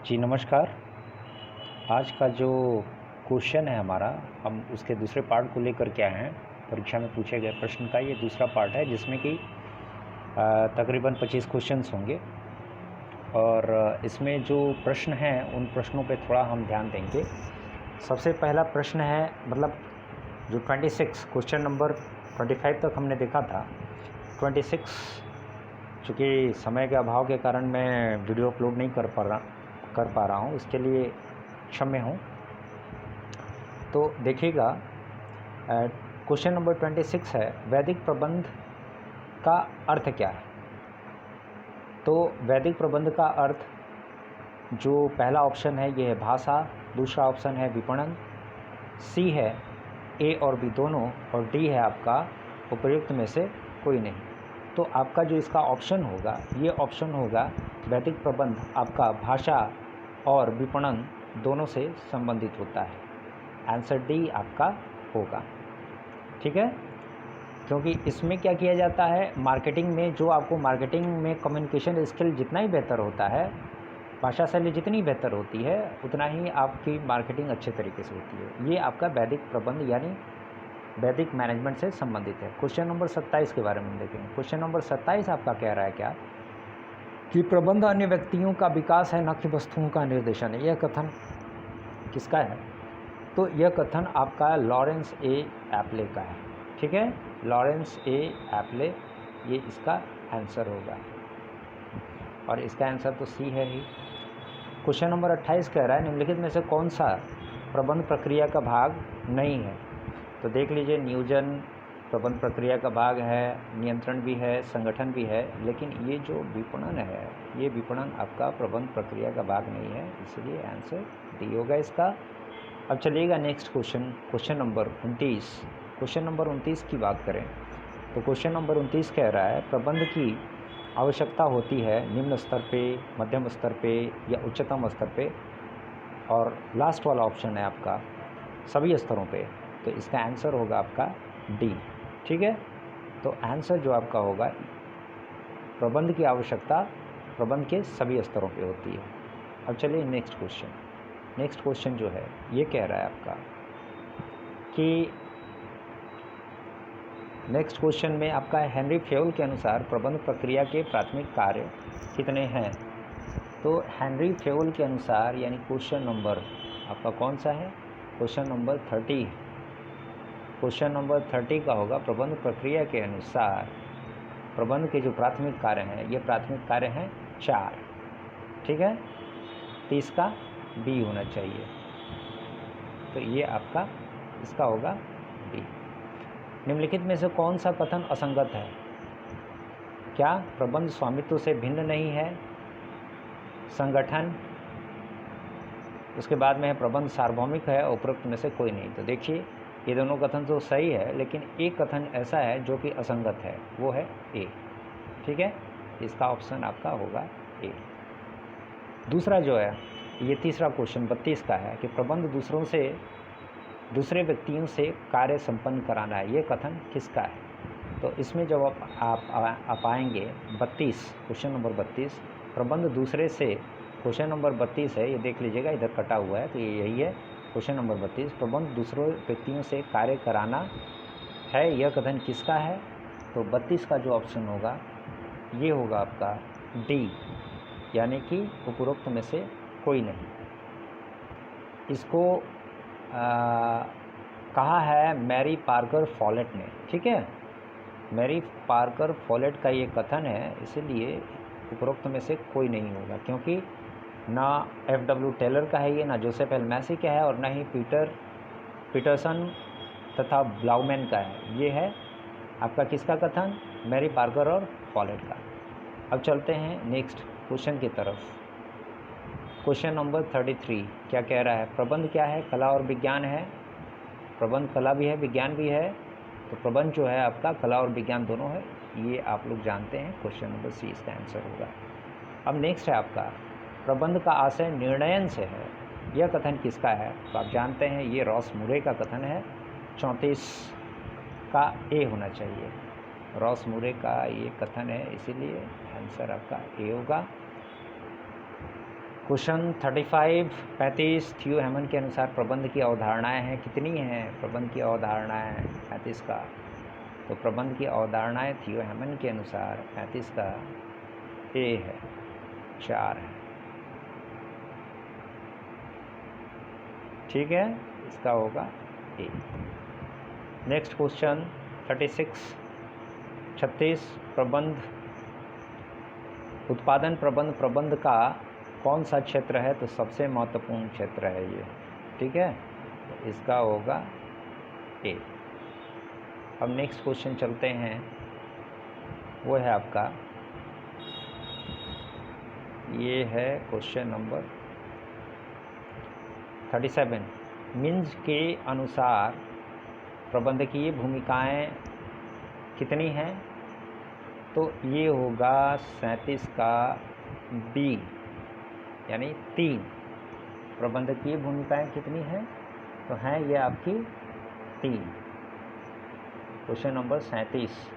जी नमस्कार। आज का जो क्वेश्चन है हमारा, हम उसके दूसरे पार्ट को लेकर के आए हैं। परीक्षा में पूछे गए प्रश्न का ये दूसरा पार्ट है, जिसमें कि तकरीबन 25 क्वेश्चंस होंगे। और इसमें जो प्रश्न हैं उन प्रश्नों पे थोड़ा हम ध्यान देंगे। सबसे पहला प्रश्न है, मतलब जो 26 क्वेश्चन नंबर 25 तक हमने देखा था। 26 चूँकि समय के अभाव के कारण मैं वीडियो अपलोड नहीं कर पा रहा हूँ, इसके लिए क्षम्य हूँ। तो देखिएगा, क्वेश्चन नंबर 26 है, वैदिक प्रबंध का अर्थ क्या है। तो वैदिक प्रबंध का अर्थ, जो पहला ऑप्शन है ये है भाषा, दूसरा ऑप्शन है विपणन, सी है ए और बी दोनों, और डी है आपका उपर्युक्त में से कोई नहीं। तो आपका जो इसका ऑप्शन होगा, ये ऑप्शन होगा वैदिक प्रबंध आपका भाषा और विपणन दोनों से संबंधित होता है। आंसर डी आपका होगा, ठीक है। क्योंकि इसमें क्या किया जाता है, मार्केटिंग में जो आपको मार्केटिंग में कम्युनिकेशन स्किल जितना ही बेहतर होता है, भाषा शैली जितनी बेहतर होती है, उतना ही आपकी मार्केटिंग अच्छे तरीके से होती है। ये आपका वैदिक प्रबंध यानी वैदिक मैनेजमेंट से संबंधित है। क्वेश्चन नंबर 27 के बारे में देखेंगे। क्वेश्चन नंबर 27 आपका कह रहा है क्या, कि प्रबंध अन्य व्यक्तियों का विकास है, न कि वस्तुओं का निर्देशन है। यह कथन किसका है? तो यह कथन आपका लॉरेंस ए एप्ले का है, ठीक है। लॉरेंस ए एप्ले, ये इसका आंसर होगा, और इसका आंसर तो सी है ही। क्वेश्चन नंबर 28 कह रहा है, निम्नलिखित में से कौन सा प्रबंध प्रक्रिया का भाग नहीं है। तो देख लीजिए, नियोजन प्रबंध प्रक्रिया का भाग है, नियंत्रण भी है, संगठन भी है, लेकिन ये जो विपणन है, ये विपणन आपका प्रबंध प्रक्रिया का भाग नहीं है, इसलिए आंसर डी होगा इसका। अब चलिएगा next question, question number 29। Question number 29 की बात करें तो क्वेश्चन नंबर 29 कह रहा है, प्रबंध की आवश्यकता होती है निम्न स्तर पे, मध्यम स्तर पे या उच्चतम स्तर पे, और लास्ट वाला ऑप्शन है आपका सभी स्तरों पे। तो इसका आंसर होगा आपका डी, ठीक है। तो आंसर जो आपका होगा, प्रबंध की आवश्यकता प्रबंध के सभी स्तरों पे होती है। अब चलिए नेक्स्ट क्वेश्चन। नेक्स्ट क्वेश्चन जो है ये कह रहा है आपका कि नेक्स्ट क्वेश्चन में आपका हेनरी फेयोल के अनुसार प्रबंध प्रक्रिया के प्राथमिक कार्य कितने हैं। तो हेनरी फेयोल के अनुसार, यानी क्वेश्चन नंबर आपका कौन सा है, क्वेश्चन नंबर 30। क्वेश्चन नंबर 30 का होगा, प्रबंध प्रक्रिया के अनुसार प्रबंध के जो प्राथमिक कार्य हैं, ये प्राथमिक कार्य हैं 4, ठीक है। तो इसका बी होना चाहिए। तो ये आपका इसका होगा बी। निम्नलिखित में से कौन सा कथन असंगत है। क्या प्रबंध स्वामित्व से भिन्न नहीं है, संगठन, उसके बाद में है प्रबंध सार्वभौमिक है, उपरोक्त में से कोई नहीं। तो देखिए, ये दोनों कथन तो सही है, लेकिन एक कथन ऐसा है जो कि असंगत है, वो है ए, ठीक है। इसका ऑप्शन आपका होगा ए। दूसरा जो है, ये तीसरा क्वेश्चन 32 का है, कि प्रबंध दूसरे व्यक्तियों से कार्य संपन्न कराना है, ये कथन किसका है। तो इसमें जब आप आएंगे 32, क्वेश्चन नंबर 32, प्रबंध दूसरे से, क्वेश्चन नंबर 32 है, ये देख लीजिएगा, इधर कटा हुआ है, तो ये यही है क्वेश्चन नंबर 32। प्रबंध दूसरों व्यक्तियों से कार्य कराना है, यह कथन किसका है। तो 32 का जो ऑप्शन होगा ये होगा आपका डी, यानी कि उपरोक्त में से कोई नहीं। इसको कहा है मैरी पार्कर फॉलेट ने, ठीक है। मैरी पार्कर फॉलेट का ये कथन है, इसीलिए उपरोक्त में से कोई नहीं होगा, क्योंकि ना F.W. टेलर का है ये, ना जोसेफ एल मैसी का है, और ना ही पीटरसन तथा ब्लाउमैन का है। ये है आपका किसका कथन, मैरी पार्कर और फॉलेट का। अब चलते हैं नेक्स्ट क्वेश्चन की तरफ। क्वेश्चन नंबर 33 क्या कह रहा है, प्रबंध क्या है, कला और विज्ञान है। प्रबंध कला भी है, विज्ञान भी है। तो प्रबंध जो है आपका कला और विज्ञान दोनों है, ये आप लोग जानते हैं। क्वेश्चन नंबर सी इसका आंसर होगा। अब नेक्स्ट है आपका, प्रबंध का आशय निर्णयन से है, यह कथन किसका है। तो आप जानते हैं ये रॉस मुरे का कथन है। 34 का ए होना चाहिए, रॉस मुरे का ये कथन है, इसीलिए आंसर आपका ए होगा। क्वेश्चन 35 थियो हेमन के अनुसार प्रबंध की अवधारणाएं हैं, कितनी हैं प्रबंध की अवधारणाएं 35 का। तो प्रबंध की अवधारणाएं थियो हेमन के अनुसार 35 का ए है, 4 है। ठीक है, इसका होगा ए। नेक्स्ट क्वेश्चन 36 प्रबंध उत्पादन प्रबंध का कौन सा क्षेत्र है? तो सबसे महत्वपूर्ण क्षेत्र है ये। ठीक है, तो इसका होगा ए। अब नेक्स्ट क्वेश्चन चलते हैं, वो है आपका, ये है क्वेश्चन नंबर 37। मिंज के अनुसार प्रबंधकीय भूमिकाएं कितनी हैं? तो ये होगा 37 का बी, यानी 3। प्रबंधकीय भूमिकाएं कितनी हैं? तो हैं ये आपकी 3। क्वेश्चन नंबर 37,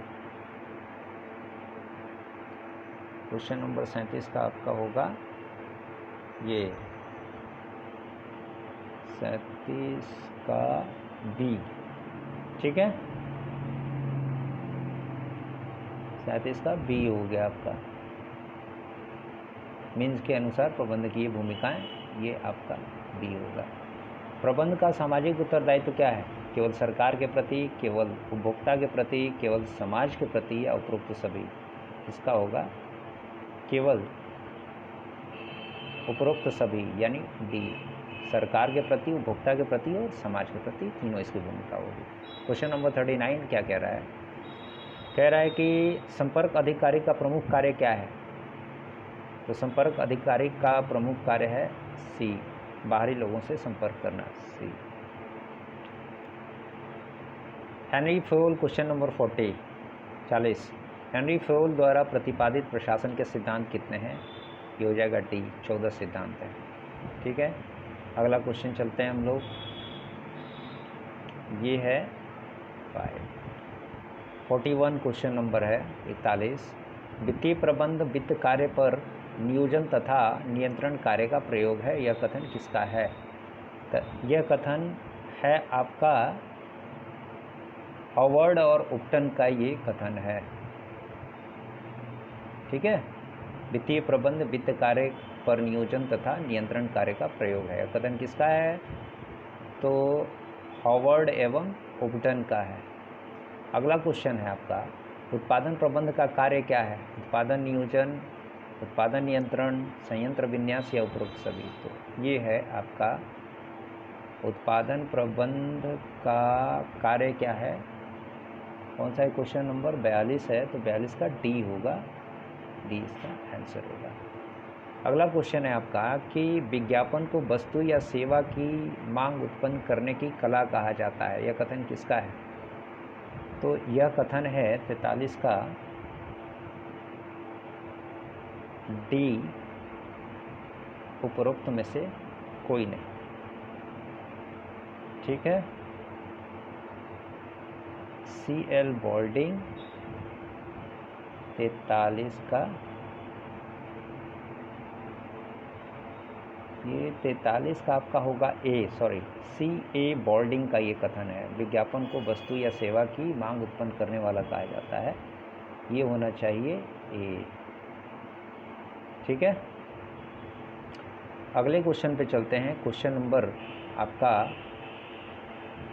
क्वेश्चन नंबर 37 का आपका होगा ये 37 का बी। ठीक है, 37 का बी हो गया आपका। मीन्स के अनुसार प्रबंधकीय भूमिकाएं, ये आपका बी होगा। प्रबंध का सामाजिक उत्तरदायित्व क्या है? केवल सरकार के प्रति, केवल उपभोक्ता के प्रति, केवल समाज के प्रति, या उपरोक्त सभी? इसका होगा केवल उपरोक्त सभी, यानी डी। सरकार के प्रति, उपभोक्ता के प्रति और समाज के प्रति, तीनों इसकी भूमिका होगी। क्वेश्चन नंबर 39 क्या कह रहा है? कह रहा है कि संपर्क अधिकारी का प्रमुख कार्य क्या है? तो संपर्क अधिकारी का प्रमुख कार्य है सी, बाहरी लोगों से संपर्क करना, C. Henri Fayol, question number 40। Henri Fayol द्वारा प्रतिपादित प्रशासन के सिद्धांत कितने हैं? ये हो जाएगा डी, 14 सिद्धांत है। ठीक है, अगला क्वेश्चन चलते हैं हम लोग, ये है 41 क्वेश्चन नंबर है 41। वित्तीय प्रबंध वित्त कार्य पर नियोजन तथा नियंत्रण कार्य का प्रयोग है, यह कथन किसका है? यह कथन है आपका हॉवर्ड और उपटन का, ये कथन है। ठीक है, वित्तीय प्रबंध वित्त कार्य पर नियोजन तथा नियंत्रण कार्य का प्रयोग है, यह कथन किसका है? तो हॉवर्ड एवं उपटन का है। अगला क्वेश्चन है आपका, उत्पादन प्रबंध का कार्य क्या है? उत्पादन नियोजन, उत्पादन नियंत्रण, संयंत्र विन्यास, या उपरोक्त सभी? तो ये है आपका उत्पादन प्रबंध का कार्य क्या है? कौन सा है? क्वेश्चन नंबर 42 है, तो 42 का डी होगा, डी इसका आंसर होगा। अगला क्वेश्चन है आपका कि विज्ञापन को वस्तु या सेवा की मांग उत्पन्न करने की कला कहा जाता है, यह कथन किसका है? तो यह कथन है 43 का डी, उपरोक्त में से कोई नहीं। ठीक है, CL बॉल्डिंग 43 का, ये 43 का आपका होगा ए, सॉरी, CA बॉल्डिंग का ये कथन है, विज्ञापन को वस्तु या सेवा की मांग उत्पन्न करने वाला कहा जाता है, ये होना चाहिए ए। ठीक है, अगले क्वेश्चन पे चलते हैं। क्वेश्चन नंबर आपका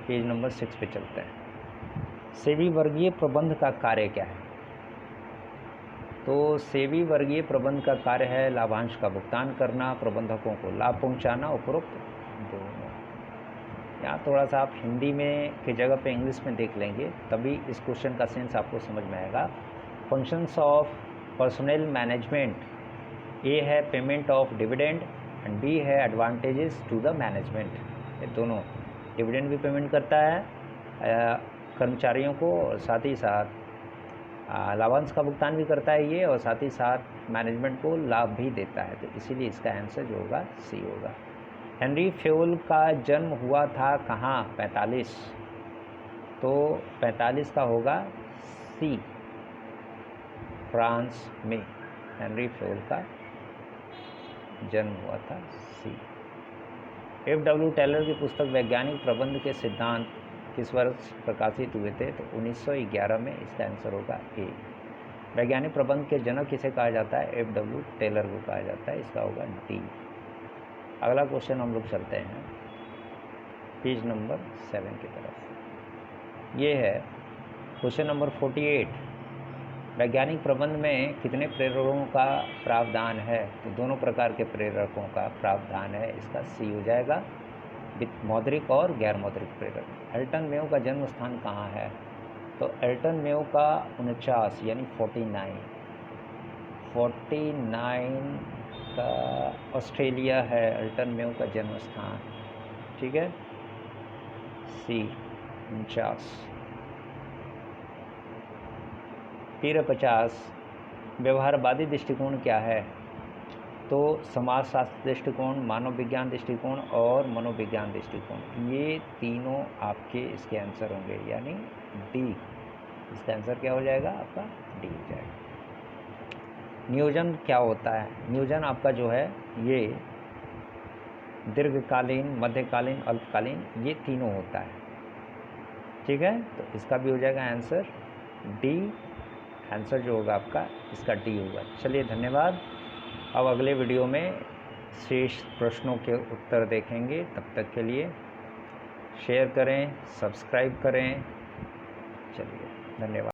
पेज नंबर 6 पे चलते हैं। सेवी वर्गीय प्रबंध का कार्य क्या है? तो सेवी वर्गीय प्रबंध का कार्य है लाभांश का भुगतान करना, प्रबंधकों को लाभ पहुंचाना, उपरोक्त दोनों। यहाँ थोड़ा सा आप हिंदी में की जगह पे इंग्लिश में देख लेंगे, तभी इस क्वेश्चन का सेंस आपको समझ में आएगा। Functions of personnel management, A है payment of dividend and B है एडवांटेजेस टू द मैनेजमेंट। ये दोनों, डिविडेंड भी पेमेंट करता है कर्मचारियों को, और साथ ही साथ लाभांश का भुगतान भी करता है ये, और साथ ही साथ मैनेजमेंट को लाभ भी देता है। तो इसीलिए इसका आंसर जो होगा सी होगा। हेनरी फ्योल का जन्म हुआ था कहाँ? 45, तो 45 का होगा सी, फ्रांस में। हेनरी फ्योल का जन्म हुआ था? सी। F.W. टेलर की पुस्तक वैज्ञानिक प्रबंध के सिद्धांत किस वर्ष प्रकाशित हुए थे? तो 1911 में। इसका आंसर होगा ए। वैज्ञानिक प्रबंध के जनक किसे कहा जाता है? F.W. टेलर को कहा जाता है। इसका होगा डी। अगला क्वेश्चन हम लोग चलते हैं पेज नंबर 7 की तरफ। ये है क्वेश्चन नंबर 48। वैज्ञानिक प्रबंध में कितने प्रेरकों का प्रावधान है? तो दोनों प्रकार के प्रेरकों का प्रावधान है। इसका सी हो जाएगा, मौद्रिक और गैर मौद्रिक प्रेरक। एल्टन मेयो का जन्म स्थान कहाँ है? तो एल्टन मेयो का 49 यानी 49 का ऑस्ट्रेलिया है एल्टन मेयो का जन्म स्थान। ठीक है, सी 49। फिर 50 व्यवहारवादी दृष्टिकोण क्या है? तो समाजशास्त्र दृष्टिकोण, मानव विज्ञान दृष्टिकोण और मनोविज्ञान दृष्टिकोण, ये तीनों आपके इसके आंसर होंगे, यानी डी। इसका आंसर क्या हो जाएगा? आपका डी हो जाएगा। नियोजन क्या होता है? नियोजन आपका जो है ये दीर्घकालीन, मध्यकालीन, अल्पकालीन, ये तीनों होता है। ठीक है, तो इसका भी हो जाएगा आंसर डी। आंसर जो होगा आपका इसका डी होगा। चलिए धन्यवाद। अब अगले वीडियो में शेष प्रश्नों के उत्तर देखेंगे। तब तक के लिए शेयर करें, सब्सक्राइब करें। चलिए धन्यवाद।